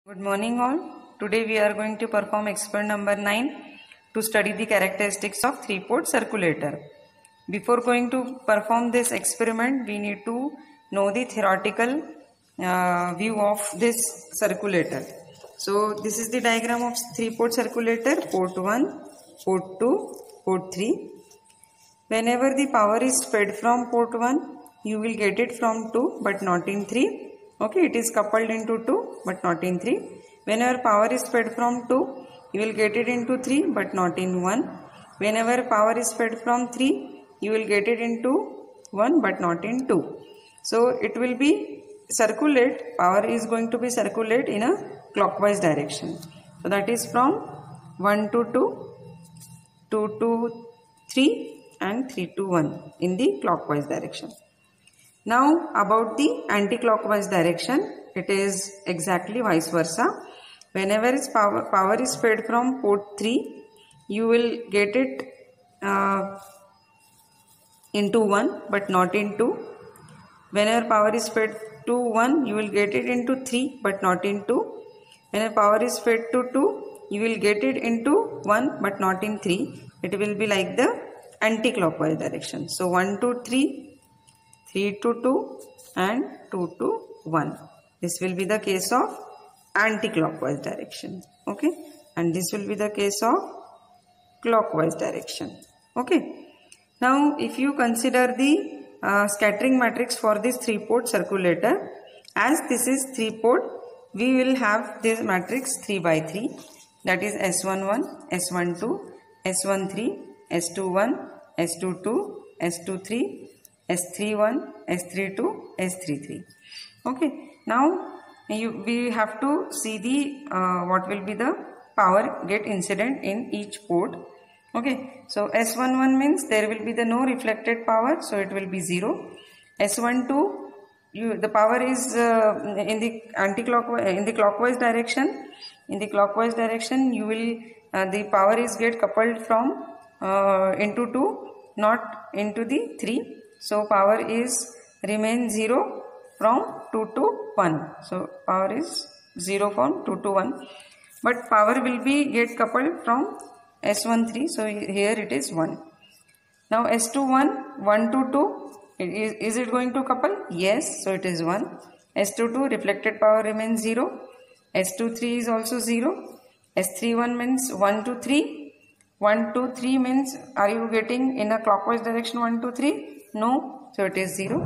Good morning all. Today we are going to perform experiment number 9 to study the characteristics of three-port circulator. Before going to perform this experiment, we need to know the theoretical view of this circulator. So this is the diagram of three-port circulator, port 1, port 2, port 3. Whenever the power is fed from port 1, you will get it from 2 but not in 3. Okay, it is coupled into 2 but not in 3. Whenever power is fed from 2, you will get it into 3 but not in 1. Whenever power is fed from 3, you will get it into 1 but not in 2. So it will be circulate, power is going to be circulate in a clockwise direction. So that is from 1 to 2, 2 to 3 and 3 to 1 in the clockwise direction. Now about the anti-clockwise direction, it is exactly vice versa. Whenever power is fed from port 3, you will get it into 1 but not in 2. Whenever power is fed to 1, you will get it into 3 but not in 2. Whenever power is fed to 2, you will get it into 1 but not in 3. It will be like the anti-clockwise direction. So 1 to 3, 3 to 2 and 2 to 1. This will be the case of anti-clockwise direction. Okay. And this will be the case of clockwise direction. Okay. Now if you consider the scattering matrix for this three-port circulator, as this is three-port, we will have this matrix 3 by 3. That is S11, S12, S13, S21, S22, S23, S31, S32, S33. Okay. Now we have to see the what will be the power get incident in each port. Okay. So S11 means there will be the no reflected power, so it will be 0. S12, the power is in the anti-clockwise, in the clockwise direction. In the clockwise direction, you will the power is get coupled from into 2, not into the 3. So power is remain 0 from 2 to 1. So power is 0 from 2 to 1. But power will be get coupled from S13. So here it is 1. Now S21, 1 to 2. Is it going to couple? Yes. So it is 1. S22 reflected power remains 0. S23 is also 0. S31 means 1 to 3. 1 to 3 means are you getting in a clockwise direction 1 to 3? No, so it is 0.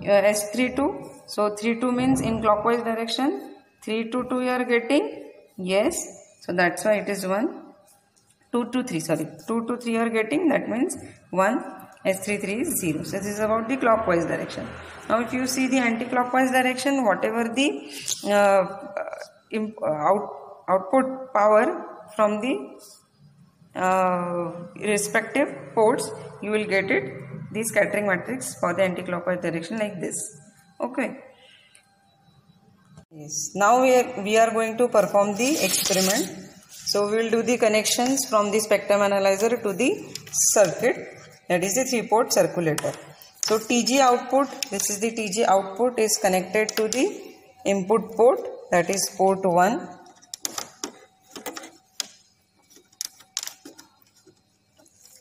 S32, so 3 means in clockwise direction. 3 to 2 you are getting? Yes, so that's why it is 1. 2 to 3, sorry, 2 to 3 you are getting, that means 1. S33 is 0. So this is about the clockwise direction. Now if you see the anti-clockwise direction, whatever the output power from the respective ports, you will get it the scattering matrix for the anti-clockwise direction like this. Okay. Yes. Now we are going to perform the experiment. So we will do the connections from the spectrum analyzer to the circuit, that is the three-port circulator. So TG output, this is the TG output, is connected to the input port, that is port 1.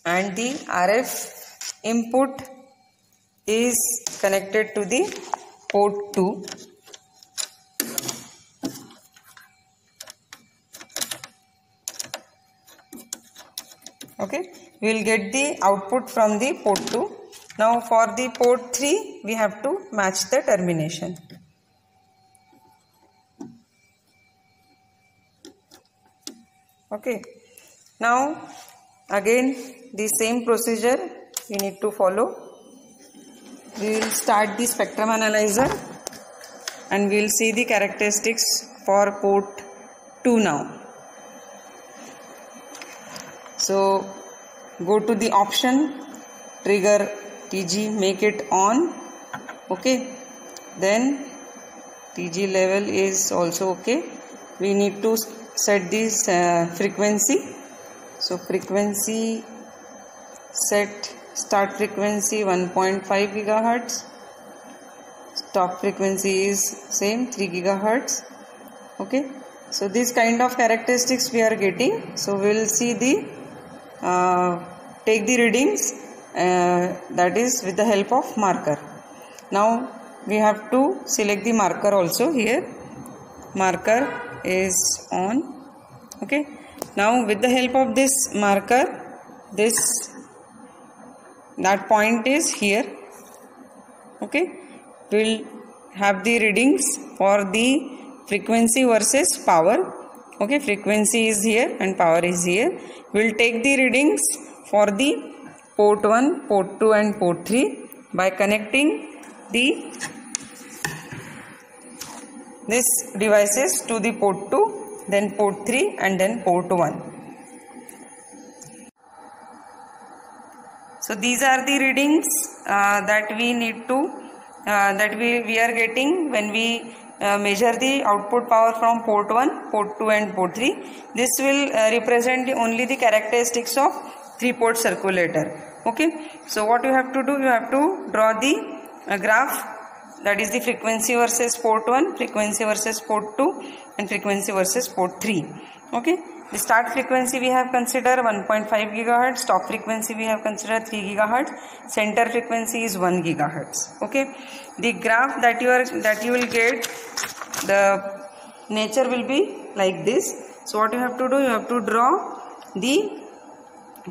And the RF input is connected to the port 2. Okay, we will get the output from the port 2. Now for the port 3, we have to match the termination. Okay, now again the same procedure we need to follow. We will start the spectrum analyzer and we will see the characteristics for port 2 now. So go to the option, trigger TG, make it on. Okay, then TG level is also okay. We need to set this frequency. So frequency set, start frequency 1.5 gigahertz, stop frequency is same 3 gigahertz, Okay, so this kind of characteristics we are getting. So we will see the take the readings, that is with the help of marker. Now we have to select the marker also. Here marker is on. Okay, now with the help of this marker, that point is here. Okay, we'll have the readings for the frequency versus power. Okay, frequency is here and power is here. We'll take the readings for the port 1, port 2 and port 3 by connecting this devices to the port 2, then port 3 and then port 1. So these are the readings that we need to that we are getting when we measure the output power from port 1, port 2 and port 3. This will represent only the characteristics of 3-port circulator. Okay, so what you have to do, you have to draw the graph, that is the frequency versus port 1, frequency versus port 2 and frequency versus port 3. Okay, the start frequency we have considered 1.5 GHz, stop frequency we have considered 3 GHz, center frequency is 1 GHz. Okay, the graph that you will get, the nature will be like this. So what you have to do, you have to draw the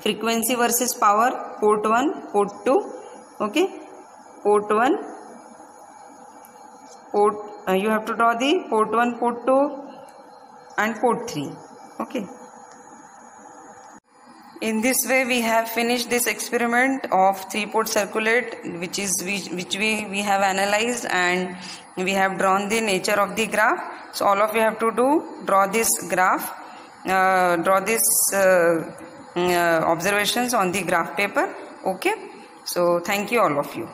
frequency versus power, port 1, port 2. Okay, port 1, you have to draw the port 1, port 2 and port 3. Okay, in this way we have finished this experiment of 3-port circulate, which we have analyzed, and we have drawn the nature of the graph. So all of you have to do, draw this graph, draw this observations on the graph paper. Okay, so thank you all of you.